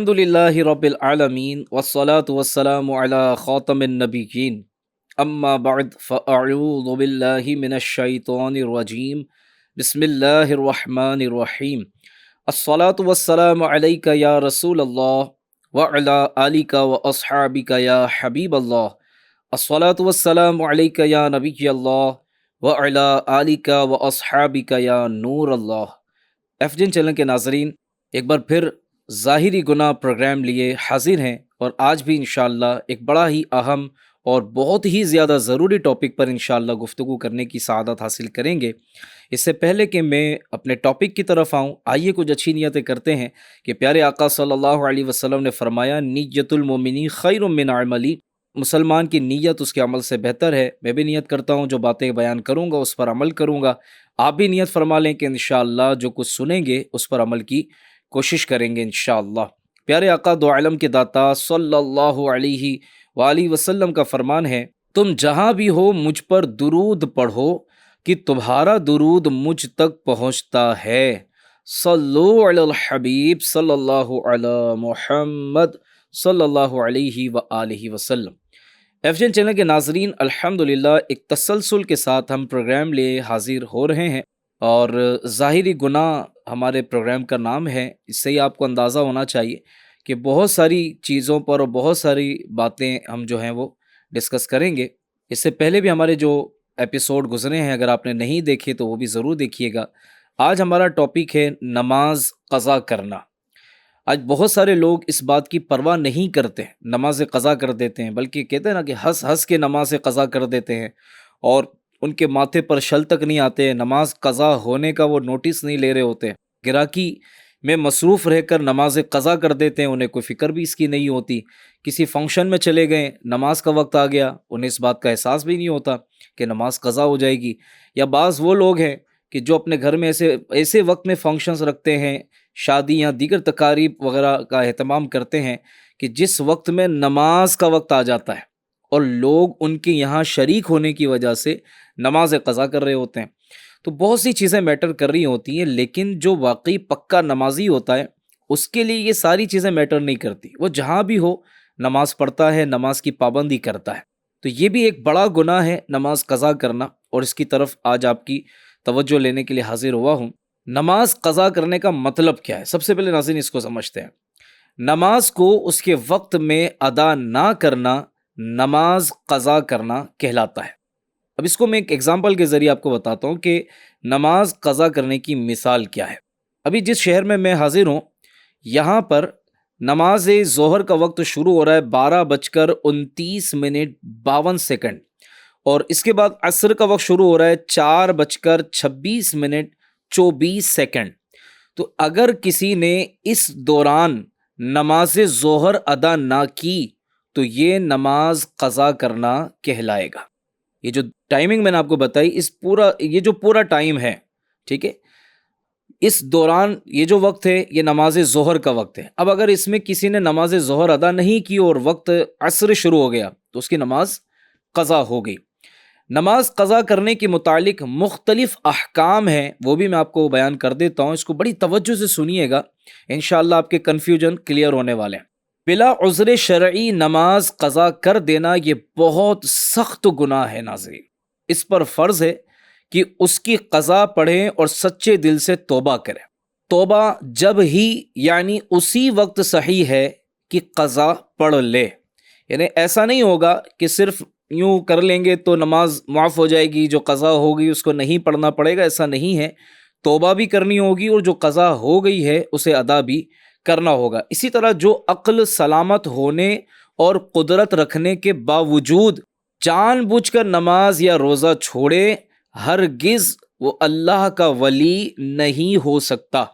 الحمدللہ رب العالمین والصلاة والسلام علی خاتم النبیین اما بعد فاعوذ باللہ من الشیطان الرجیم بسم اللہ الرحمن الرحیم الصلاة والسلام علیک یا رسول اللہ وعلی آلک واصحابک یا حبیب اللہ الصلاة والسلام علیک یا نبی اللہ وعلی آلک واصحابک یا نور اللہ۔ ایف جن چینل کے ناظرین، ایک بار پھر ظاہری گناہ پروگرام لیے حاضر ہیں، اور آج بھی انشاءاللہ ایک بڑا ہی اہم اور بہت ہی زیادہ ضروری ٹاپک پر انشاءاللہ گفتگو کرنے کی سعادت حاصل کریں گے۔ اس سے پہلے کہ میں اپنے ٹاپک کی طرف آؤں، آئیے کچھ اچھی نیتیں کرتے ہیں کہ پیارے آقا صلی اللہ علیہ وسلم نے فرمایا نیت المومنی خیر من عملی، مسلمان کی نیت اس کے عمل سے بہتر ہے۔ میں بھی نیت کرتا ہوں جو باتیں بیان کروں گا اس پر عمل کروں گا، آپ بھی نیت فرما لیں کہ انشاءاللہ جو کچھ سنیں گے اس پر عمل کی کوشش کریں گے انشاءاللہ۔ پیارے آقا دو عالم کے داتا صلی اللہ علیہ وآلہ وسلم کا فرمان ہے، تم جہاں بھی ہو مجھ پر درود پڑھو کہ تمہارا درود مجھ تک پہنچتا ہے۔ صلو علی الحبیب صلی اللہ علی محمد صلی اللہ علیہ وآلہ وسلم۔ ایف جن چینل کے ناظرین، الحمدللہ ایک تسلسل کے ساتھ ہم پروگرام لے حاضر ہو رہے ہیں، اور ظاہری گناہ ہمارے پروگرام کا نام ہے۔ اس سے ہی آپ کو اندازہ ہونا چاہیے کہ بہت ساری چیزوں پر اور بہت ساری باتیں ہم جو ہیں وہ ڈسکس کریں گے۔ اس سے پہلے بھی ہمارے جو ایپیسوڈ گزرے ہیں، اگر آپ نے نہیں دیکھے تو وہ بھی ضرور دیکھیے گا۔ آج ہمارا ٹاپک ہے نماز قضا کرنا۔ آج بہت سارے لوگ اس بات کی پرواہ نہیں کرتے، نماز قضا کر دیتے ہیں، بلکہ کہتے ہیں نا کہ ہنس ہنس کے نماز قضا کر دیتے ہیں، اور ان کے ماتھے پر شل تک نہیں آتے، نماز قضا ہونے کا وہ نوٹس نہیں لے رہے ہوتے، گراکی میں مصروف رہ کر نماز قضا کر دیتے ہیں، انہیں کوئی فکر بھی اس کی نہیں ہوتی۔ کسی فنکشن میں چلے گئے، نماز کا وقت آ گیا، انہیں اس بات کا احساس بھی نہیں ہوتا کہ نماز قضا ہو جائے گی۔ یا بعض وہ لوگ ہیں کہ جو اپنے گھر میں ایسے وقت میں فنکشنز رکھتے ہیں، شادی یا دیگر تقاریب وغیرہ کا اہتمام کرتے ہیں کہ جس وقت میں نماز کا وقت آ جاتا ہے اور لوگ ان کے یہاں شریک ہونے کی وجہ سے نماز قضا کر رہے ہوتے ہیں۔ تو بہت سی چیزیں میٹر کر رہی ہوتی ہیں، لیکن جو واقعی پکا نمازی ہوتا ہے اس کے لیے یہ ساری چیزیں میٹر نہیں کرتی، وہ جہاں بھی ہو نماز پڑھتا ہے، نماز کی پابندی کرتا ہے۔ تو یہ بھی ایک بڑا گناہ ہے نماز قضا کرنا، اور اس کی طرف آج آپ کی توجہ لینے کے لیے حاضر ہوا ہوں۔ نماز قضا کرنے کا مطلب کیا ہے؟ سب سے پہلے ناظرین اس کو سمجھتے ہیں۔ نماز کو اس کے وقت میں ادا نہ کرنا نماز قضا کرنا کہلاتا ہے۔ اب اس کو میں ایک ایگزامپل کے ذریعے آپ کو بتاتا ہوں کہ نماز قضا کرنے کی مثال کیا ہے۔ ابھی جس شہر میں میں حاضر ہوں، یہاں پر نماز ظہر کا وقت شروع ہو رہا ہے 12:29:52، اور اس کے بعد عصر کا وقت شروع ہو رہا ہے 4:26:24۔ تو اگر کسی نے اس دوران نماز ظہر ادا نہ کی تو یہ نماز قضا کرنا کہلائے گا۔ یہ جو ٹائمنگ میں نے آپ کو بتائی، یہ جو پورا ٹائم ہے، ٹھیک ہے، اس دوران یہ جو وقت ہے یہ نماز ظہر کا وقت ہے۔ اب اگر اس میں کسی نے نماز ظہر ادا نہیں کی اور وقت عصر شروع ہو گیا تو اس کی نماز قضا ہو گئی۔ نماز قضا کرنے کے متعلق مختلف احکام ہیں، وہ بھی میں آپ کو بیان کر دیتا ہوں، اس کو بڑی توجہ سے سنیے گا، انشاءاللہ آپ کے کنفیوژن کلیئر ہونے والے ہیں۔ بلا عذر شرعی نماز قضا کر دینا یہ بہت سخت گناہ ہے ناظرین۔ اس پر فرض ہے کہ اس کی قضا پڑھیں اور سچے دل سے توبہ کریں۔ توبہ جب ہی یعنی اسی وقت صحیح ہے کہ قضا پڑھ لے، یعنی ایسا نہیں ہوگا کہ صرف یوں کر لیں گے تو نماز معاف ہو جائے گی، جو قضا ہوگی اس کو نہیں پڑھنا پڑے گا، ایسا نہیں ہے۔ توبہ بھی کرنی ہوگی اور جو قضا ہو گئی ہے اسے ادا بھی کرنا ہوگا۔ اسی طرح جو عقل سلامت ہونے اور قدرت رکھنے کے باوجود جان بوجھ کر نماز یا روزہ چھوڑے، ہرگز وہ اللہ کا ولی نہیں ہو سکتا۔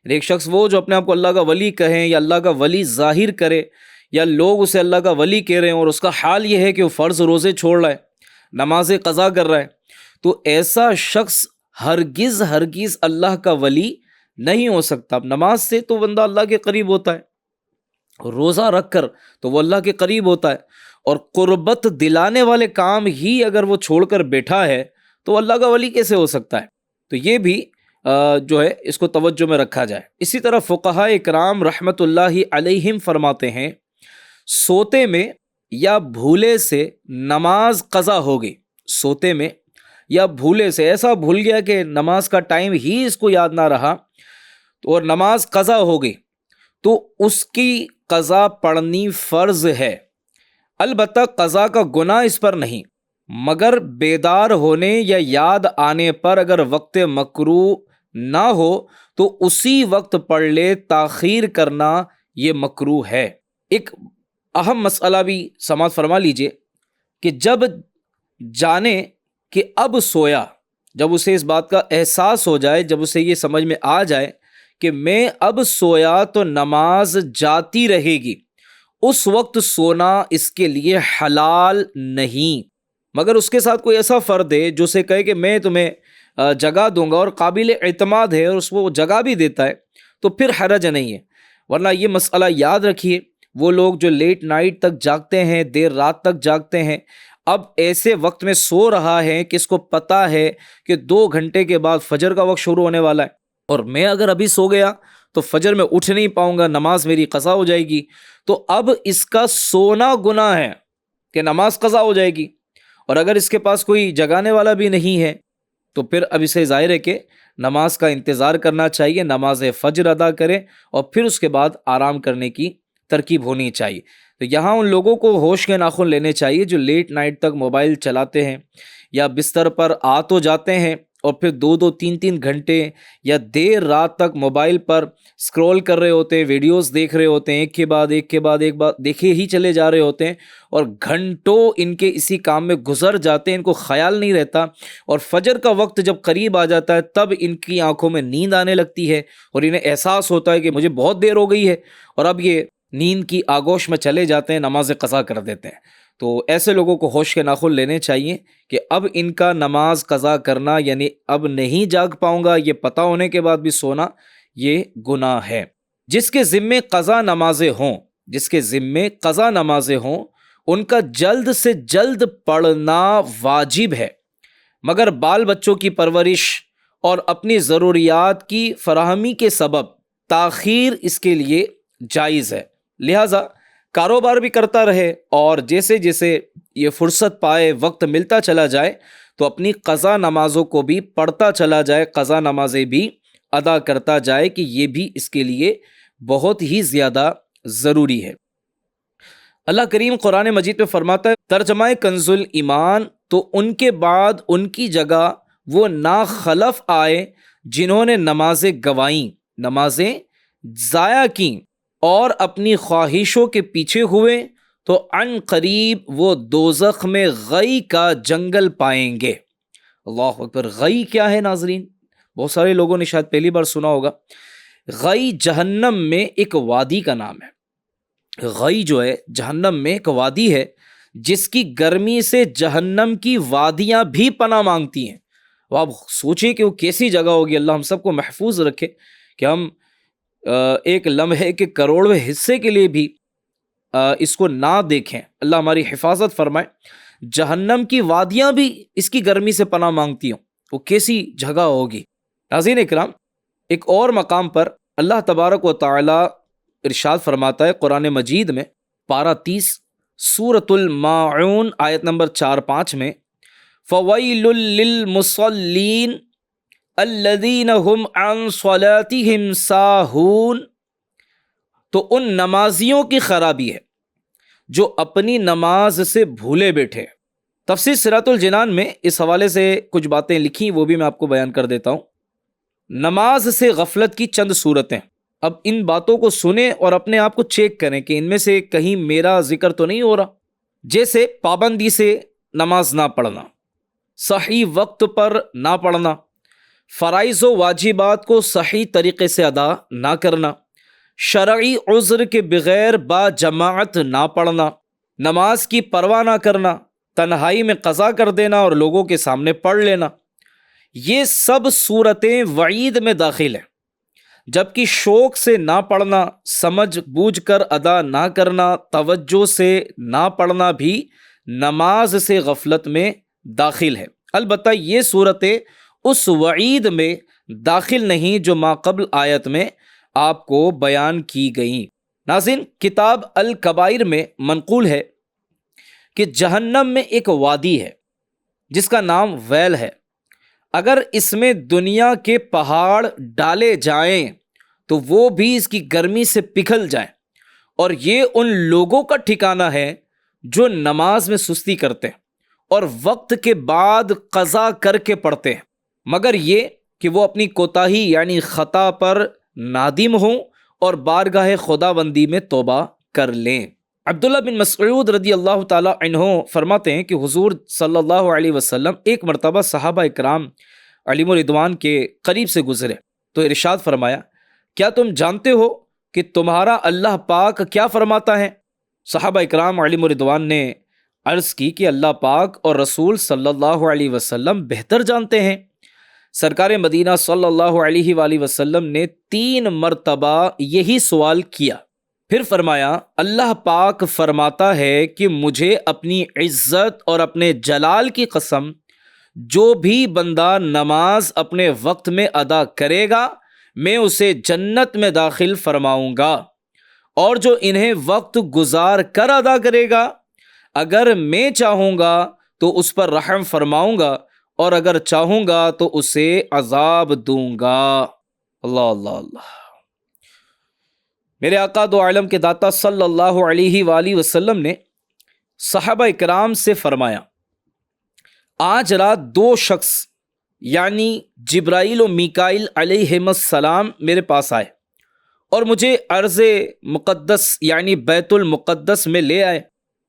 ایک شخص وہ جو اپنے آپ کو اللہ کا ولی کہیں یا اللہ کا ولی ظاہر کرے، یا لوگ اسے اللہ کا ولی کہہ رہے ہیں اور اس کا حال یہ ہے کہ وہ فرض روزے چھوڑ رہا ہے، نماز قضا کر رہا ہے، تو ایسا شخص ہرگز اللہ کا ولی نہیں ہو سکتا۔ نماز سے تو بندہ اللہ کے قریب ہوتا ہے، روزہ رکھ کر تو وہ اللہ کے قریب ہوتا ہے، اور قربت دلانے والے کام ہی اگر وہ چھوڑ کر بیٹھا ہے تو اللہ کا ولی کیسے ہو سکتا ہے؟ تو یہ بھی جو ہے اس کو توجہ میں رکھا جائے۔ اسی طرح فقہاء اکرام رحمۃ اللہ علیہم فرماتے ہیں سوتے میں یا بھولے سے نماز قضا ہوگی، سوتے میں یا بھولے سے ایسا بھول گیا کہ نماز کا ٹائم ہی اس کو یاد نہ رہا اور نماز قضا ہوگی تو اس کی قضا پڑھنی فرض ہے، البتہ قضا کا گناہ اس پر نہیں، مگر بیدار ہونے یا یاد آنے پر اگر وقت مکروہ نہ ہو تو اسی وقت پڑھ لے، تاخیر کرنا یہ مکروہ ہے۔ ایک اہم مسئلہ بھی سماعت فرما لیجئے کہ جب جانے کہ اب سویا، جب اسے اس بات کا احساس ہو جائے، جب اسے یہ سمجھ میں آ جائے کہ میں اب سویا تو نماز جاتی رہے گی، اس وقت سونا اس کے لیے حلال نہیں، مگر اس کے ساتھ کوئی ایسا فرد ہے جو اسے کہے کہ میں تمہیں جگہ دوں گا اور قابل اعتماد ہے اور اس کو جگہ بھی دیتا ہے تو پھر حرج نہیں ہے۔ ورنہ یہ مسئلہ یاد رکھیے، وہ لوگ جو لیٹ نائٹ تک جاگتے ہیں، دیر رات تک جاگتے ہیں، اب ایسے وقت میں سو رہا ہے کہ اس کو پتہ ہے کہ 2 گھنٹے کے بعد فجر کا وقت شروع ہونے والا ہے، اور میں اگر ابھی سو گیا تو فجر میں اٹھ نہیں پاؤں گا، نماز میری قضا ہو جائے گی، تو اب اس کا سونا گناہ ہے کہ نماز قضا ہو جائے گی، اور اگر اس کے پاس کوئی جگانے والا بھی نہیں ہے تو پھر اب اسے ظاہر ہے کہ نماز کا انتظار کرنا چاہیے، نماز فجر ادا کرے اور پھر اس کے بعد آرام کرنے کی ترکیب ہونی چاہیے۔ تو یہاں ان لوگوں کو ہوش کے ناخن لینے چاہیے جو لیٹ نائٹ تک موبائل چلاتے ہیں یا بستر پر آ تو جاتے ہیں اور پھر 2 3 گھنٹے یا دیر رات تک موبائل پر اسکرول کر رہے ہوتے ہیں، ویڈیوز دیکھ رہے ہوتے ہیں، ایک کے بعد ایک دیکھے ہی چلے جا رہے ہوتے ہیں، اور گھنٹوں ان کے اسی کام میں گزر جاتے ہیں، ان کو خیال نہیں رہتا، اور فجر کا وقت جب قریب آ جاتا ہے تب ان کی آنکھوں میں نیند آنے لگتی ہے اور انہیں احساس ہوتا ہے کہ مجھے بہت دیر ہو گئی ہے، اور اب یہ نیند کی آگوش میں چلے جاتے ہیں، نماز قضا کر دیتے ہیں۔ تو ایسے لوگوں کو ہوش کے ناخن لینے چاہیے کہ اب ان کا نماز قضا کرنا، یعنی اب نہیں جاگ پاؤں گا، یہ پتہ ہونے کے بعد بھی سونا یہ گناہ ہے۔ جس کے ذمے قضا نمازیں ہوں ان کا جلد سے جلد پڑھنا واجب ہے، مگر بال بچوں کی پرورش اور اپنی ضروریات کی فراہمی کے سبب تاخیر اس کے لیے جائز ہے، لہٰذا کاروبار بھی کرتا رہے اور جیسے جیسے یہ فرصت پائے، وقت ملتا چلا جائے تو اپنی قضا نمازوں کو بھی پڑھتا چلا جائے، قضا نمازیں بھی ادا کرتا جائے، کہ یہ بھی اس کے لیے بہت ہی زیادہ ضروری ہے۔ اللہ کریم قرآن مجید میں فرماتا ہے ترجمہ کنز الایمان، تو ان کے بعد ان کی جگہ وہ ناخلف آئے جنہوں نے نمازیں گوائیں، نمازیں ضائع کیں اور اپنی خواہشوں کے پیچھے ہوئے، تو عن قریب وہ دوزخ میں غی کا جنگل پائیں گے۔ اللہ اکبر! غی کیا ہے ناظرین؟ بہت سارے لوگوں نے شاید پہلی بار سنا ہوگا۔ غی جہنم میں ایک وادی کا نام ہے۔ غی جو ہے جہنم میں ایک وادی ہے جس کی گرمی سے جہنم کی وادیاں بھی پناہ مانگتی ہیں۔ وہ آپ سوچیں کہ وہ کیسی جگہ ہوگی، اللہ ہم سب کو محفوظ رکھے کہ ہم ایک لمحے کے کروڑویں حصے کے لیے بھی اس کو نہ دیکھیں، اللہ ہماری حفاظت فرمائے۔ جہنم کی وادیاں بھی اس کی گرمی سے پناہ مانگتی ہوں، وہ کیسی جگہ ہوگی۔ ناظرین اکرام، ایک اور مقام پر اللہ تبارک و تعالی ارشاد فرماتا ہے قرآن مجید میں، پارہ 30 سورۃ الماعون آیت نمبر 4-5 میں، فَوَيْلٌ لِّلْمُصَلِّينَ الَّذِينَ هُمْ عَنْ صَلَاتِهِمْ سَاهُونَ، تو ان نمازیوں کی خرابی ہے جو اپنی نماز سے بھولے بیٹھے۔ تفسیر صراط الجنان میں اس حوالے سے کچھ باتیں لکھی، وہ بھی میں آپ کو بیان کر دیتا ہوں۔ نماز سے غفلت کی چند صورتیں، اب ان باتوں کو سنیں اور اپنے آپ کو چیک کریں کہ ان میں سے کہیں میرا ذکر تو نہیں ہو رہا۔ جیسے پابندی سے نماز نہ پڑھنا، صحیح وقت پر نہ پڑھنا، فرائض و واجبات کو صحیح طریقے سے ادا نہ کرنا، شرعی عذر کے بغیر با جماعت نہ پڑھنا، نماز کی پرواہ نہ کرنا، تنہائی میں قضا کر دینا اور لوگوں کے سامنے پڑھ لینا، یہ سب صورتیں وعید میں داخل ہیں۔ جبکہ شوق سے نہ پڑھنا، سمجھ بوجھ کر ادا نہ کرنا، توجہ سے نہ پڑھنا بھی نماز سے غفلت میں داخل ہے۔ البتہ یہ صورتیں اس وعید میں داخل نہیں جو ماقبل آیت میں آپ کو بیان کی گئیں۔ ناظرین، کتاب الکبائر میں منقول ہے کہ جہنم میں ایک وادی ہے جس کا نام ویل ہے، اگر اس میں دنیا کے پہاڑ ڈالے جائیں تو وہ بھی اس کی گرمی سے پگھل جائیں، اور یہ ان لوگوں کا ٹھکانہ ہے جو نماز میں سستی کرتے ہیں اور وقت کے بعد قضا کر کے پڑھتے ہیں، مگر یہ کہ وہ اپنی کوتاہی یعنی خطا پر نادم ہوں اور بارگاہ خداوندی میں توبہ کر لیں۔ عبداللہ بن مسعود رضی اللہ تعالی عنہ فرماتے ہیں کہ حضور صلی اللہ علیہ وسلم ایک مرتبہ صحابہ اکرام علیہم رضوان کے قریب سے گزرے تو ارشاد فرمایا، کیا تم جانتے ہو کہ تمہارا اللہ پاک کیا فرماتا ہے؟ صحابہ اکرام علیہم رضوان نے عرض کی کہ اللہ پاک اور رسول صلی اللہ علیہ وسلم بہتر جانتے ہیں۔ سرکار مدینہ صلی اللہ علیہ وآلہ وسلم نے 3 مرتبہ یہی سوال کیا، پھر فرمایا، اللہ پاک فرماتا ہے کہ مجھے اپنی عزت اور اپنے جلال کی قسم، جو بھی بندہ نماز اپنے وقت میں ادا کرے گا میں اسے جنت میں داخل فرماؤں گا، اور جو انہیں وقت گزار کر ادا کرے گا اگر میں چاہوں گا تو اس پر رحم فرماؤں گا، اور اگر چاہوں گا تو اسے عذاب دوں گا۔ اللہ اللہ اللہ۔ میرے آقا دو عالم کے داتا صلی اللہ علیہ وآلہ وسلم نے صحابہ اکرام سے فرمایا، آج رات 2 شخص یعنی جبرائیل و میکائیل علیہم السلام میرے پاس آئے اور مجھے ارض مقدس یعنی بیت المقدس میں لے آئے۔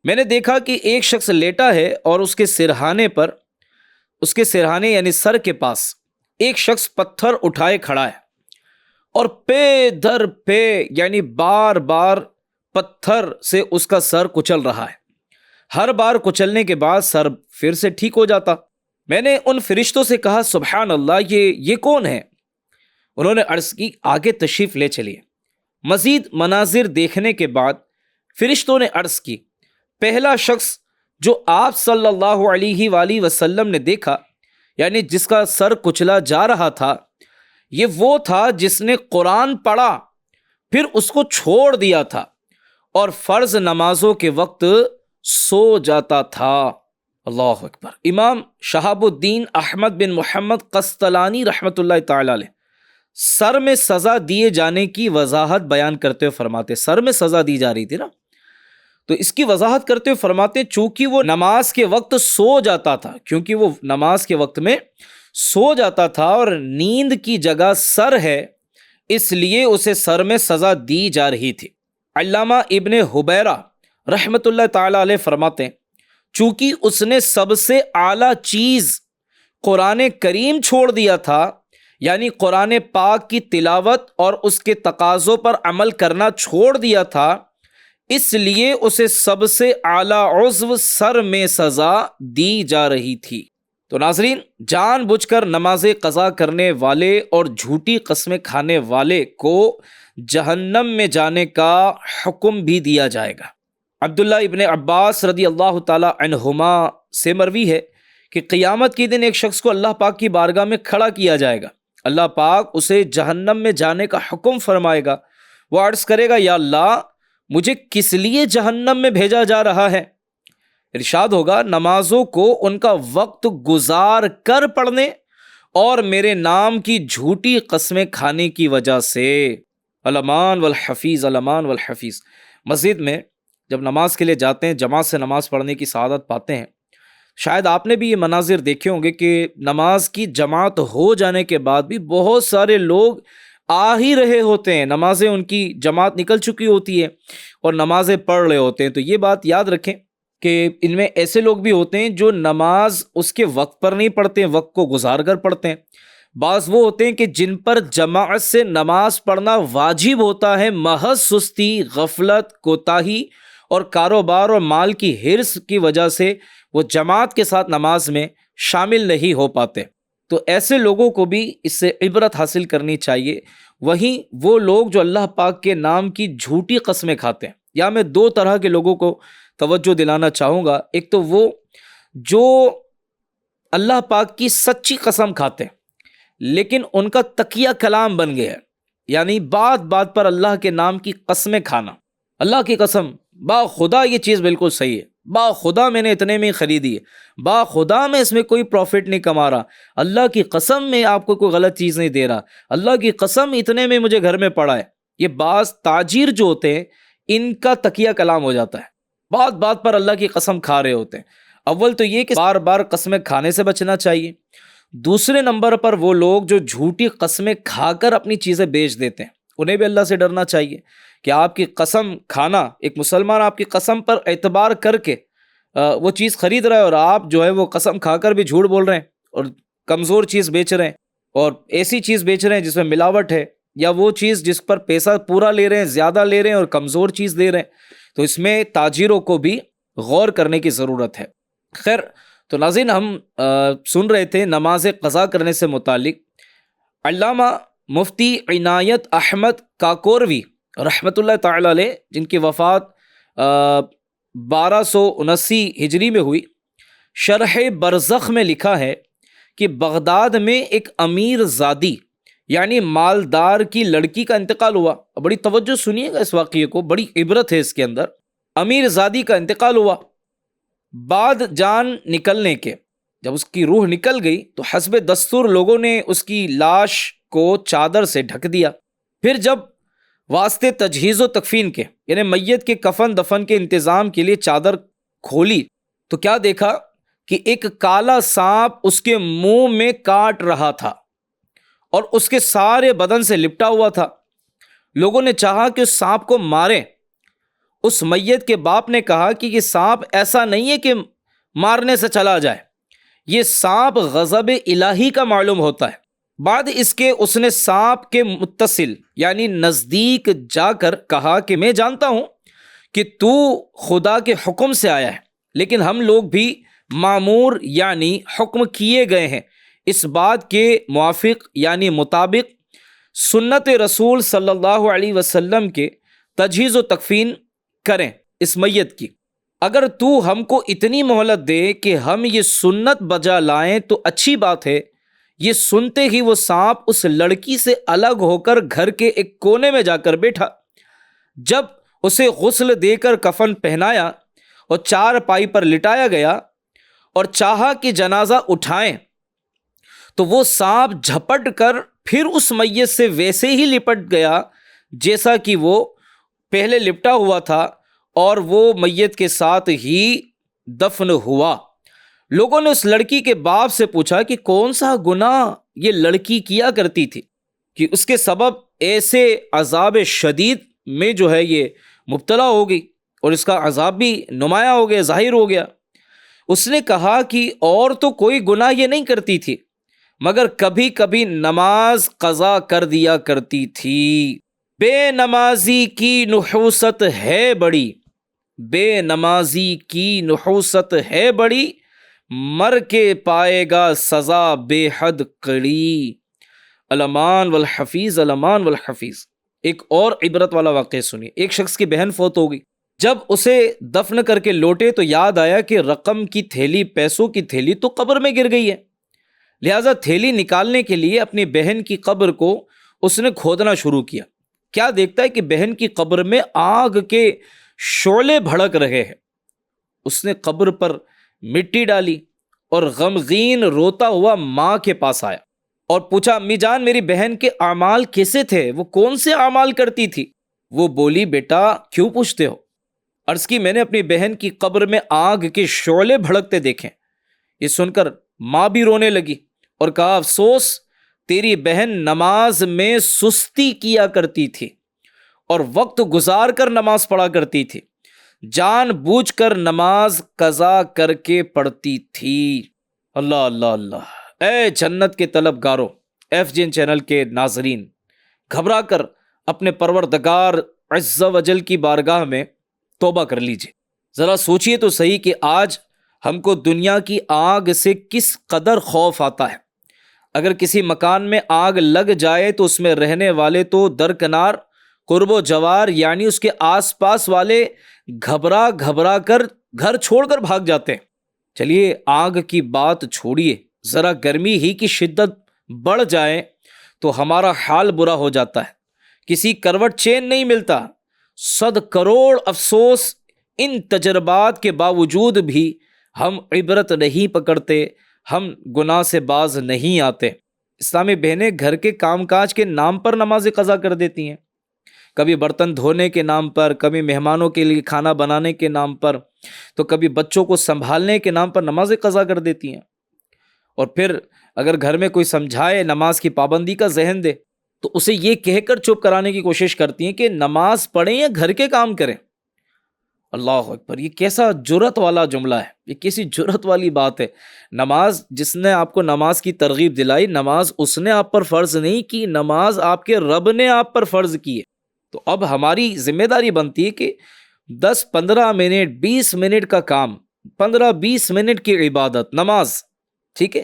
میں نے دیکھا کہ ایک شخص لیٹا ہے اور اس کے سرہانے یعنی سر کے پاس ایک شخص پتھر اٹھائے کھڑا ہے اور پے در پے یعنی بار بار پتھر سے اس کا سر کچل رہا ہے، ہر بار کچلنے کے بعد سر پھر سے ٹھیک ہو جاتا۔ میں نے ان فرشتوں سے کہا، سبحان اللہ، یہ کون ہے؟ انہوں نے عرض کی، آگے تشریف لے چلیے۔ مزید مناظر دیکھنے کے بعد فرشتوں نے عرض کی، پہلا شخص جو آپ صلی اللہ علیہ وآلہ وسلم نے دیکھا یعنی جس کا سر کچلا جا رہا تھا، یہ وہ تھا جس نے قرآن پڑھا پھر اس کو چھوڑ دیا تھا اور فرض نمازوں کے وقت سو جاتا تھا۔ اللہ اکبر۔ امام شہاب الدین احمد بن محمد قسطلانی رحمۃ اللہ تعالی علیہ سر میں سزا دیے جانے کی وضاحت بیان کرتے ہوئے فرماتے، سر میں سزا دی جا رہی تھی نا، تو اس کی وضاحت کرتے ہوئے فرماتے، چونکہ وہ نماز کے وقت سو جاتا تھا اور نیند کی جگہ سر ہے، اس لیے اسے سر میں سزا دی جا رہی تھی۔ علامہ ابن حبیرہ رحمۃ اللہ تعالی علیہ فرماتے ہیں، چونکہ اس نے سب سے اعلیٰ چیز قرآن کریم چھوڑ دیا تھا، یعنی قرآن پاک کی تلاوت اور اس کے تقاضوں پر عمل کرنا چھوڑ دیا تھا، اس لیے اسے سب سے اعلیٰ عضو سر میں سزا دی جا رہی تھی۔ تو ناظرین، جان بوجھ کر نماز قضا کرنے والے اور جھوٹی قسمیں کھانے والے کو جہنم میں جانے کا حکم بھی دیا جائے گا۔ عبداللہ ابن عباس رضی اللہ تعالی عنہما سے مروی ہے کہ قیامت کے دن ایک شخص کو اللہ پاک کی بارگاہ میں کھڑا کیا جائے گا، اللہ پاک اسے جہنم میں جانے کا حکم فرمائے گا، وہ عرض کرے گا، یا اللہ، مجھے کس لیے جہنم میں بھیجا جا رہا ہے؟ ارشاد ہوگا، نمازوں کو ان کا وقت گزار کر پڑھنے اور میرے نام کی جھوٹی قسمیں کھانے کی وجہ سے۔ الامان والحفیظ، الامان والحفیظ۔ مسجد میں جب نماز کے لیے جاتے ہیں، جماعت سے نماز پڑھنے کی سعادت پاتے ہیں، شاید آپ نے بھی یہ مناظر دیکھے ہوں گے کہ نماز کی جماعت ہو جانے کے بعد بھی بہت سارے لوگ آ ہی رہے ہوتے ہیں، نمازیں ان کی جماعت نکل چکی ہوتی ہے اور نمازیں پڑھ رہے ہوتے ہیں۔ تو یہ بات یاد رکھیں کہ ان میں ایسے لوگ بھی ہوتے ہیں جو نماز اس کے وقت پر نہیں پڑھتے ہیں، وقت کو گزار کر پڑھتے ہیں۔ بعض وہ ہوتے ہیں کہ جن پر جماعت سے نماز پڑھنا واجب ہوتا ہے، محض سستی، غفلت، کوتاہی اور کاروبار اور مال کی حرص کی وجہ سے وہ جماعت کے ساتھ نماز میں شامل نہیں ہو پاتے۔ تو ایسے لوگوں کو بھی اس سے عبرت حاصل کرنی چاہیے۔ وہیں وہ لوگ جو اللہ پاک کے نام کی جھوٹی قسمیں کھاتے ہیں، یا میں 2 طرح کے لوگوں کو توجہ دلانا چاہوں گا۔ ایک تو وہ جو اللہ پاک کی سچی قسم کھاتے ہیں، لیکن ان کا تکیہ کلام بن گیا ہے، یعنی بات بات پر اللہ کے نام کی قسمیں کھانا۔ اللہ کی قسم، با خدا یہ چیز بالکل صحیح ہے، با خدا میں نے اتنے میں ہی خریدی ہے، با خدا میں اس میں کوئی پروفٹ نہیں کما رہا، اللہ کی قسم میں آپ کو کوئی غلط چیز نہیں دے رہا، اللہ کی قسم اتنے میں مجھے گھر میں پڑا ہے۔ یہ بعض تاجر جو ہوتے ہیں ان کا تکیہ کلام ہو جاتا ہے، بات بات پر اللہ کی قسم کھا رہے ہوتے ہیں۔ اول تو یہ کہ بار بار قسمیں کھانے سے بچنا چاہیے، دوسرے نمبر پر وہ لوگ جو جھوٹی قسمیں کھا کر اپنی چیزیں بیچ دیتے ہیں، انہیں بھی اللہ سے ڈرنا چاہیے کہ آپ کی قسم کھانا، ایک مسلمان آپ کی قسم پر اعتبار کر کے وہ چیز خرید رہا ہے اور آپ جو ہے وہ قسم کھا کر بھی جھوٹ بول رہے ہیں اور کمزور چیز بیچ رہے ہیں اور ایسی چیز بیچ رہے ہیں جس میں ملاوٹ ہے، یا وہ چیز جس پر پیسہ پورا لے رہے ہیں، زیادہ لے رہے ہیں اور کمزور چیز دے رہے ہیں، تو اس میں تاجروں کو بھی غور کرنے کی ضرورت ہے۔ خیر، تو ناظرین، ہم سن رہے تھے نماز قضا کرنے سے متعلق علامہ مفتی عنایت احمد کاکوروی رحمۃ اللہ تعالی علیہ، جن کی وفات 1279 ہجری میں ہوئی، شرح برزخ میں لکھا ہے کہ بغداد میں ایک امیر زادی یعنی مالدار کی لڑکی کا انتقال ہوا۔ بڑی توجہ سنیے گا اس واقعے کو، بڑی عبرت ہے اس کے اندر۔ امیر زادی کا انتقال ہوا، بعد جان نکلنے کے جب اس کی روح نکل گئی تو حسب دستور لوگوں نے اس کی لاش کو چادر سے ڈھک دیا۔ پھر جب واسطے تجہیز و تکفین کے یعنی میت کے کفن دفن کے انتظام کے لیے چادر کھولی تو کیا دیکھا کہ ایک کالا سانپ اس کے منہ میں کاٹ رہا تھا اور اس کے سارے بدن سے لپٹا ہوا تھا۔ لوگوں نے چاہا کہ اس سانپ کو ماریں۔ اس میت کے باپ نے کہا کہ یہ سانپ ایسا نہیں ہے کہ مارنے سے چلا جائے، یہ سانپ غضب الہی کا معلوم ہوتا ہے۔ بعد اس کے اس نے سانپ کے متصل یعنی نزدیک جا کر کہا کہ میں جانتا ہوں کہ تو خدا کے حکم سے آیا ہے، لیکن ہم لوگ بھی مامور یعنی حکم کیے گئے ہیں اس بات کے موافق یعنی مطابق سنت رسول صلی اللہ علیہ وسلم کے تجہیز و تکفین کریں اس میت کی۔ اگر تو ہم کو اتنی مہلت دے کہ ہم یہ سنت بجا لائیں تو اچھی بات ہے۔ یہ سنتے ہی وہ سانپ اس لڑکی سے الگ ہو کر گھر کے ایک کونے میں جا کر بیٹھا۔ جب اسے غسل دے کر کفن پہنایا اور چار پائی پر لٹایا گیا اور چاہا کہ جنازہ اٹھائیں تو وہ سانپ جھپٹ کر پھر اس میت سے ویسے ہی لپٹ گیا جیسا کہ وہ پہلے لپٹا ہوا تھا اور وہ میت کے ساتھ ہی دفن ہوا۔ لوگوں نے اس لڑکی کے باپ سے پوچھا کہ کون سا گناہ یہ لڑکی کیا کرتی تھی کہ اس کے سبب ایسے عذاب شدید میں جو ہے یہ مبتلا ہو گئی اور اس کا عذاب بھی نمایاں ہو گیا، ظاہر ہو گیا۔ اس نے کہا کہ اور تو کوئی گناہ یہ نہیں کرتی تھی مگر کبھی کبھی نماز قضا کر دیا کرتی تھی۔ بے نمازی کی نحوست ہے بڑی، بے نمازی کی نحوست ہے بڑی، مر کے پائے گا سزا بے حد کڑی۔ الامان والحفیظ، الامان والحفیظ۔ ایک اور عبرت والا واقعہ سنیے۔ ایک شخص کی بہن فوت ہو گئی، جب اسے دفن کر کے لوٹے تو یاد آیا کہ رقم کی تھیلی، پیسوں کی تھیلی تو قبر میں گر گئی ہے، لہٰذا تھیلی نکالنے کے لیے اپنی بہن کی قبر کو اس نے کھودنا شروع کیا۔ کیا دیکھتا ہے کہ بہن کی قبر میں آگ کے شعلے بھڑک رہے ہیں۔ اس نے قبر پر مٹی ڈالی اور غمگین روتا ہوا ماں کے پاس آیا اور پوچھا، امی جان میری بہن کے اعمال کیسے تھے، وہ کون سے اعمال کرتی تھی؟ وہ بولی، بیٹا کیوں پوچھتے ہو؟ عرض کی، میں نے اپنی بہن کی قبر میں آگ کے شعلے بھڑکتے دیکھے۔ یہ سن کر ماں بھی رونے لگی اور کہا، افسوس تیری بہن نماز میں سستی کیا کرتی تھی اور وقت گزار کر نماز پڑھا کرتی تھی، جان بوجھ کر نماز قضا کر کے پڑھتی تھی۔ اللہ اللہ اللہ۔ اے جنت کے طلبگاروں، ایف جین چینل کے ناظرین، گھبرا کر اپنے پروردگار عز و جل کی بارگاہ میں توبہ کر لیجئے۔ ذرا سوچئے تو صحیح کہ آج ہم کو دنیا کی آگ سے کس قدر خوف آتا ہے۔ اگر کسی مکان میں آگ لگ جائے تو اس میں رہنے والے تو درکنار قرب و جوار یعنی اس کے آس پاس والے گھبرا گھبرا کر گھر چھوڑ کر بھاگ جاتے ہیں۔ چلیے آگ کی بات چھوڑیے، ذرا گرمی ہی کی شدت بڑھ جائیں تو ہمارا حال برا ہو جاتا ہے، کسی کروٹ چین نہیں ملتا۔ 100 کروڑ افسوس، ان تجربات کے باوجود بھی ہم عبرت نہیں پکڑتے، ہم گناہ سے باز نہیں آتے۔ اسلامی بہنیں گھر کے کام کاج کے نام پر نماز قضا کر دیتی ہیں، کبھی برتن دھونے کے نام پر، کبھی مہمانوں کے لیے کھانا بنانے کے نام پر، تو کبھی بچوں کو سنبھالنے کے نام پر نماز قضا کر دیتی ہیں۔ اور پھر اگر گھر میں کوئی سمجھائے، نماز کی پابندی کا ذہن دے، تو اسے یہ کہہ کر چپ کرانے کی کوشش کرتی ہیں کہ نماز پڑھیں یا گھر کے کام کریں۔ اللہ اکبر، یہ کیسا جرأت والا جملہ ہے، یہ کیسی جرأت والی بات ہے۔ نماز، جس نے آپ کو نماز کی ترغیب دلائی، نماز اس نے آپ پر فرض نہیں کی، نماز آپ کے رب نے آپ پر فرض کی ہے۔ تو اب ہماری ذمہ داری بنتی ہے کہ 10-15 منٹ، 20 منٹ کا کام، 15-20 منٹ کی عبادت نماز، ٹھیک ہے،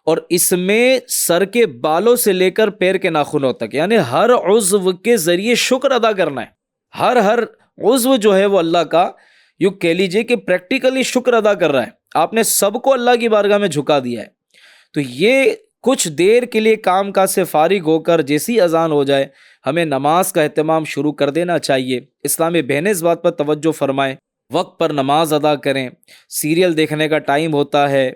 اور اس میں سر کے بالوں سے لے کر پیر کے ناخنوں تک، یعنی ہر عضو کے ذریعے شکر ادا کرنا ہے۔ ہر عضو جو ہے وہ اللہ کا، یوں کہہ لیجئے کہ پریکٹیکلی شکر ادا کر رہا ہے، آپ نے سب کو اللہ کی بارگاہ میں جھکا دیا ہے۔ تو یہ کچھ دیر کے لیے کام کاج سے فارغ ہو کر جیسی اذان ہو جائے، ہمیں نماز کا اہتمام شروع کر دینا چاہیے۔ اسلامی بہنیں اس بات پر توجہ فرمائیں، وقت پر نماز ادا کریں۔ سیریل دیکھنے کا ٹائم ہوتا ہے،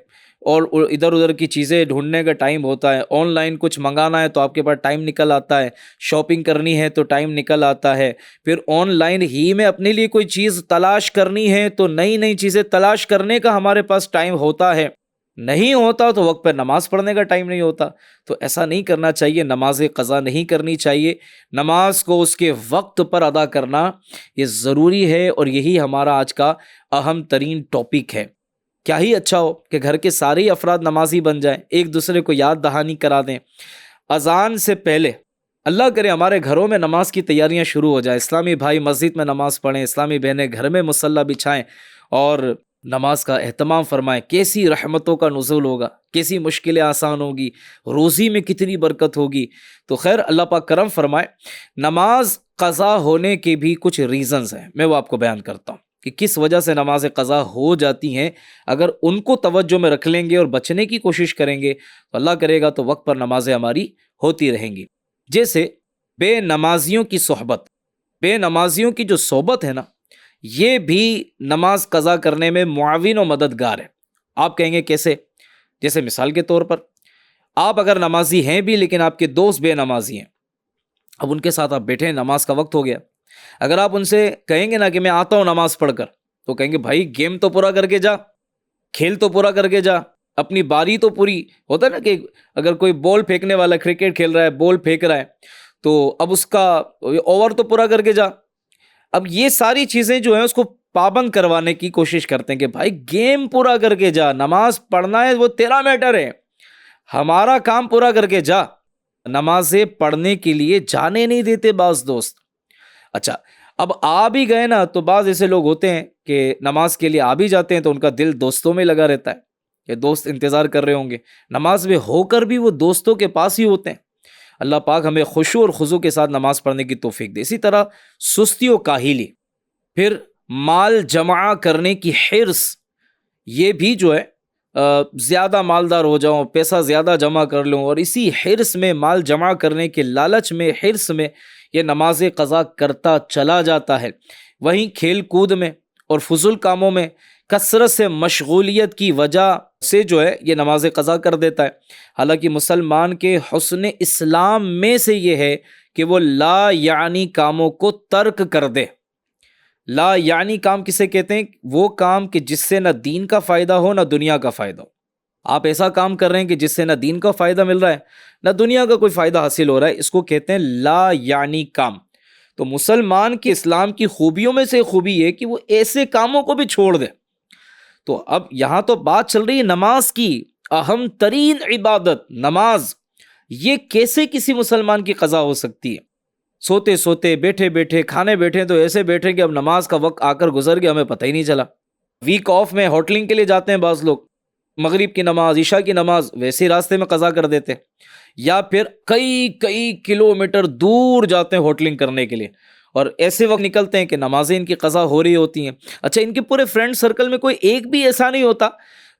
اور ادھر ادھر کی چیزیں ڈھونڈنے کا ٹائم ہوتا ہے، آن لائن کچھ منگانا ہے تو آپ کے پاس ٹائم نکل آتا ہے، شاپنگ کرنی ہے تو ٹائم نکل آتا ہے، پھر آن لائن ہی میں اپنے لیے کوئی چیز تلاش کرنی ہے تو نئی نئی چیزیں تلاش کرنے کا ہمارے پاس ٹائم ہوتا ہے، نہیں ہوتا تو وقت پہ نماز پڑھنے کا ٹائم نہیں ہوتا۔ تو ایسا نہیں کرنا چاہیے، نماز قضا نہیں کرنی چاہیے، نماز کو اس کے وقت پر ادا کرنا یہ ضروری ہے، اور یہی ہمارا آج کا اہم ترین ٹاپک ہے۔ کیا ہی اچھا ہو کہ گھر کے سارے ہی افراد نمازی بن جائیں، ایک دوسرے کو یاد دہانی کرا دیں۔ اذان سے پہلے اللہ کرے ہمارے گھروں میں نماز کی تیاریاں شروع ہو جائیں، اسلامی بھائی مسجد میں نماز پڑھیں، اسلامی بہنیں گھر میں مصلی بچھائیں اور نماز کا اہتمام فرمائیں۔ کیسی رحمتوں کا نزول ہوگا، کیسی مشکلیں آسان ہوگی، روزی میں کتنی برکت ہوگی۔ تو خیر، اللہ پاک کرم فرمائے۔ نماز قضا ہونے کے بھی کچھ ریزنز ہیں، میں وہ آپ کو بیان کرتا ہوں کہ کس وجہ سے نماز قضا ہو جاتی ہیں۔ اگر ان کو توجہ میں رکھ لیں گے اور بچنے کی کوشش کریں گے تو اللہ کرے گا تو وقت پر نمازیں ہماری ہوتی رہیں گی۔ جیسے بے نمازیوں کی صحبت، بے نمازیوں کی جو صحبت ہے نا، یہ بھی نماز قضا کرنے میں معاون و مددگار ہے۔ آپ کہیں گے کیسے؟ جیسے مثال کے طور پر، آپ اگر نمازی ہیں بھی لیکن آپ کے دوست بے نمازی ہیں، اب ان کے ساتھ آپ بیٹھے ہیں، نماز کا وقت ہو گیا، اگر آپ ان سے کہیں گے نا کہ میں آتا ہوں نماز پڑھ کر، تو کہیں گے بھائی گیم تو پورا کر کے جا، کھیل تو پورا کر کے جا، اپنی باری تو پوری ہوتا ہے نا کہ اگر کوئی بال پھینکنے والا کرکٹ کھیل رہا ہے، بال پھینک رہا ہے، تو اب اس کا اوور تو پورا کر کے جا۔ اب یہ ساری چیزیں جو ہیں اس کو پابند کروانے کی کوشش کرتے ہیں کہ بھائی گیم پورا کر کے جا، نماز پڑھنا ہے وہ تیرا میٹر ہے، ہمارا کام پورا کر کے جا۔ نمازیں پڑھنے کے لیے جانے نہیں دیتے بعض دوست۔ اچھا، اب آ بھی گئے نا تو بعض ایسے لوگ ہوتے ہیں کہ نماز کے لیے آ بھی جاتے ہیں تو ان کا دل دوستوں میں لگا رہتا ہے کہ دوست انتظار کر رہے ہوں گے، نماز میں ہو کر بھی وہ دوستوں کے پاس ہی ہوتے ہیں۔ اللہ پاک ہمیں خشوع اور خضوع کے ساتھ نماز پڑھنے کی توفیق دے۔ اسی طرح سستی و کاہلی، پھر مال جمع کرنے کی حرص، یہ بھی جو ہے زیادہ مالدار ہو جاؤں، پیسہ زیادہ جمع کر لوں، اور اسی حرص میں، مال جمع کرنے کے لالچ میں، حرص میں یہ نماز قضا کرتا چلا جاتا ہے۔ وہیں کھیل کود میں اور فضول کاموں میں کثرت سے مشغولیت کی وجہ سے جو ہے یہ نماز قضا کر دیتا ہے۔ حالانکہ مسلمان کے حسن اسلام میں سے یہ ہے کہ وہ لا یعنی کاموں کو ترک کر دے۔ لا یعنی کام کسے کہتے ہیں؟ وہ کام کہ جس سے نہ دین کا فائدہ ہو نہ دنیا کا فائدہ ہو۔ آپ ایسا کام کر رہے ہیں کہ جس سے نہ دین کا فائدہ مل رہا ہے نہ دنیا کا کوئی فائدہ حاصل ہو رہا ہے، اس کو کہتے ہیں لا یعنی کام۔ تو مسلمان کے اسلام کی خوبیوں میں سے خوبی یہ کہ وہ ایسے کاموں کو بھی چھوڑ دے۔ تو اب یہاں تو بات چل رہی ہے نماز کی، اہم ترین عبادت نماز، یہ کیسے کسی مسلمان کی قضا ہو سکتی ہے؟ سوتے سوتے، بیٹھے بیٹھے، کھانے بیٹھے تو ایسے بیٹھے کہ اب نماز کا وقت آ کر گزر گیا، ہمیں پتہ ہی نہیں چلا۔ ویک آف میں ہوٹلنگ کے لیے جاتے ہیں بعض لوگ، مغرب کی نماز، عشاء کی نماز ویسے راستے میں قضا کر دیتے ہیں، یا پھر کئی کلومیٹر دور جاتے ہیں ہوٹلنگ کرنے کے لیے، اور ایسے وقت نکلتے ہیں کہ نمازیں ان کی قضا ہو رہی ہوتی ہیں۔ اچھا، ان کے پورے فرینڈ سرکل میں کوئی ایک بھی ایسا نہیں ہوتا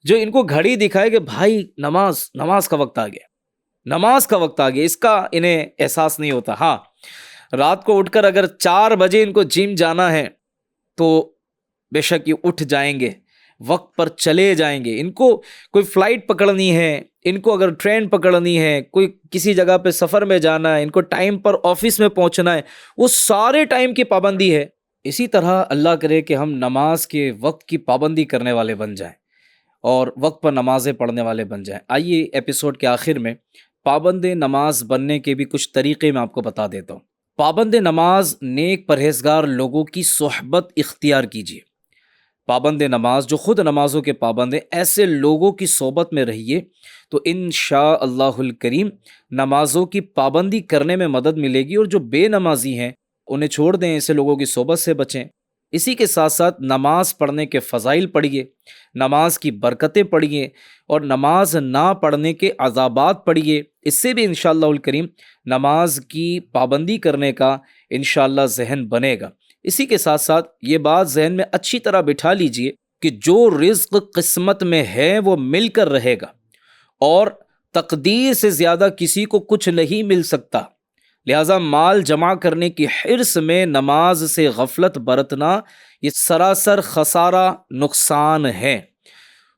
جو ان کو گھڑی دکھائے کہ بھائی نماز کا وقت آ گیا، نماز کا وقت آ گیا، اس کا انہیں احساس نہیں ہوتا۔ ہاں، رات کو اٹھ کر اگر 4 بجے ان کو جم جانا ہے تو بے شک یہ اٹھ جائیں گے، وقت پر چلے جائیں گے۔ ان کو کوئی فلائٹ پکڑنی ہے، ان کو اگر ٹرین پکڑنی ہے، کوئی کسی جگہ پہ سفر میں جانا ہے، ان کو ٹائم پر آفس میں پہنچنا ہے، وہ سارے ٹائم کی پابندی ہے۔ اسی طرح اللہ کرے کہ ہم نماز کے وقت کی پابندی کرنے والے بن جائیں اور وقت پر نمازیں پڑھنے والے بن جائیں۔ آئیے ایپیسوڈ کے آخر میں پابند نماز بننے کے بھی کچھ طریقے میں آپ کو بتا دیتا ہوں۔ پابند نماز نیک پرہیزگار لوگوں کی صحبت اختیار کیجیے۔ پابند نماز جو خود نمازوں کے پابند ہیں، ایسے لوگوں کی صحبت میں رہیے تو انشاء اللہ الکریم نمازوں کی پابندی کرنے میں مدد ملے گی، اور جو بے نمازی ہیں انہیں چھوڑ دیں، ایسے لوگوں کی صحبت سے بچیں۔ اسی کے ساتھ ساتھ نماز پڑھنے کے فضائل پڑھیے، نماز کی برکتیں پڑھیے، اور نماز نہ پڑھنے کے عذابات پڑھیے۔ اس سے بھی انشاءاللہ الکریم نماز کی پابندی کرنے کا انشاءاللہ ذہن بنے گا۔ اسی کے ساتھ ساتھ یہ بات ذہن میں اچھی طرح بٹھا لیجئے کہ جو رزق قسمت میں ہے وہ مل کر رہے گا، اور تقدیر سے زیادہ کسی کو کچھ نہیں مل سکتا۔ لہٰذا مال جمع کرنے کی حرص میں نماز سے غفلت برتنا یہ سراسر خسارہ، نقصان ہے۔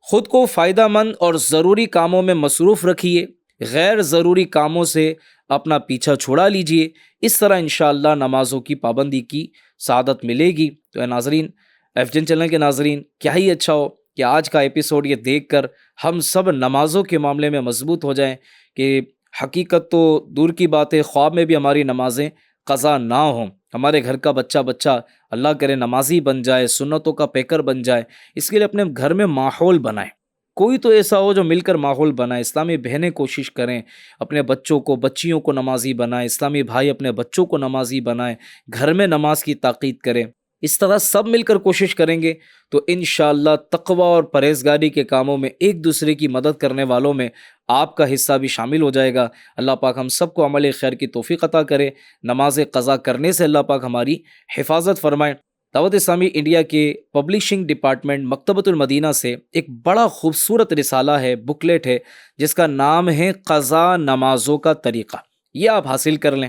خود کو فائدہ مند اور ضروری کاموں میں مصروف رکھیے، غیر ضروری کاموں سے اپنا پیچھا چھڑا لیجئے۔ اس طرح انشاءاللہ نمازوں کی پابندی کی سعادت ملے گی۔ تو اے ناظرین، ایف جین چینل کے ناظرین، کیا ہی اچھا ہو کہ آج کا ایپیسوڈ یہ دیکھ کر ہم سب نمازوں کے معاملے میں مضبوط ہو جائیں، کہ حقیقت تو دور کی بات ہے، خواب میں بھی ہماری نمازیں قضا نہ ہوں، ہمارے گھر کا بچہ اللہ کرے نمازی بن جائے، سنتوں کا پیکر بن جائے۔ اس کے لیے اپنے گھر میں ماحول بنائیں، کوئی تو ایسا ہو جو مل کر ماحول بنائے۔ اسلامی بہنیں کوشش کریں اپنے بچوں کو، بچیوں کو نمازی بنائیں، اسلامی بھائی اپنے بچوں کو نمازی بنائیں، گھر میں نماز کی تاکید کریں۔ اس طرح سب مل کر کوشش کریں گے تو انشاءاللہ تقوی اور پرہیزگاری کے کاموں میں ایک دوسرے کی مدد کرنے والوں میں آپ کا حصہ بھی شامل ہو جائے گا۔ اللہ پاک ہم سب کو عمل خیر کی توفیق عطا کرے، نماز قضا کرنے سے اللہ پاک ہماری حفاظت فرمائے۔ دعوت اسلامی انڈیا کے پبلشنگ ڈپارٹمنٹ مکتبۃ المدینہ سے ایک بڑا خوبصورت رسالہ ہے، بکلیٹ ہے، جس کا نام ہے قضا نمازوں کا طریقہ۔ یہ آپ حاصل کر لیں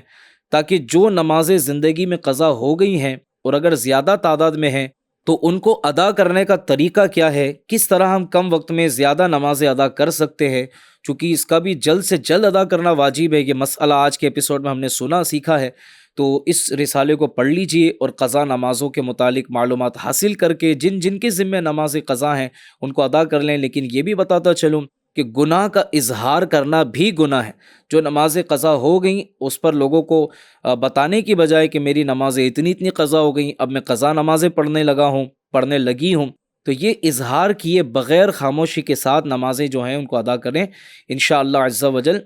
تاکہ جو نمازیں زندگی میں قضا ہو گئی ہیں اور اگر زیادہ تعداد میں ہیں تو ان کو ادا کرنے کا طریقہ کیا ہے، کس طرح ہم کم وقت میں زیادہ نمازیں ادا کر سکتے ہیں، چونکہ اس کا بھی جلد سے جلد ادا کرنا واجب ہے۔ یہ مسئلہ آج کے ایپیسوڈ میں ہم نے سنا، سیکھا ہے، تو اس رسالے کو پڑھ لیجئے اور قضا نمازوں کے متعلق معلومات حاصل کر کے جن کے ذمہ نماز قضا ہیں ان کو ادا کر لیں۔ لیکن یہ بھی بتاتا چلوں کہ گناہ کا اظہار کرنا بھی گناہ ہے۔ جو نماز قضا ہو گئیں اس پر لوگوں کو بتانے کی بجائے کہ میری نمازیں اتنی قضا ہو گئیں، اب میں قضا نمازیں پڑھنے لگی ہوں، تو یہ اظہار کیے بغیر خاموشی کے ساتھ نمازیں جو ہیں ان کو ادا کریں۔ انشاءاللہ عز و جل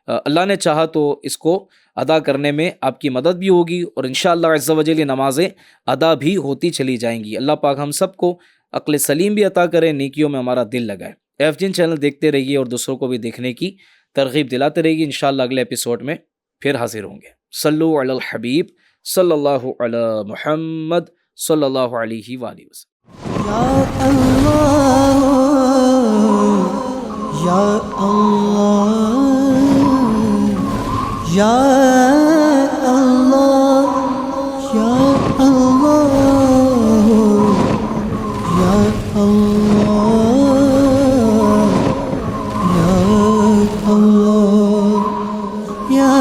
اللہ نے چاہا تو اس کو ادا کرنے میں آپ کی مدد بھی ہوگی، اور انشاءاللہ عز و جل یہ نمازیں ادا بھی ہوتی چلی جائیں گی۔ اللہ پاک ہم سب کو عقل سلیم بھی عطا کرے، نیکیوں میں ہمارا دل لگائے۔ ایف جین چینل دیکھتے رہیے اور دوسروں کو بھی دیکھنے کی ترغیب دلاتے رہیے۔ انشاءاللہ اگلے ایپیسوڈ میں پھر حاضر ہوں گے۔ صلو علی الحبیب صلی اللہ علی محمد صلی اللہ علیہ وآلہ وسلم۔ یا اللہ یا اللہ یا اللہ یا اللہ یا اللہ یا اللہ یا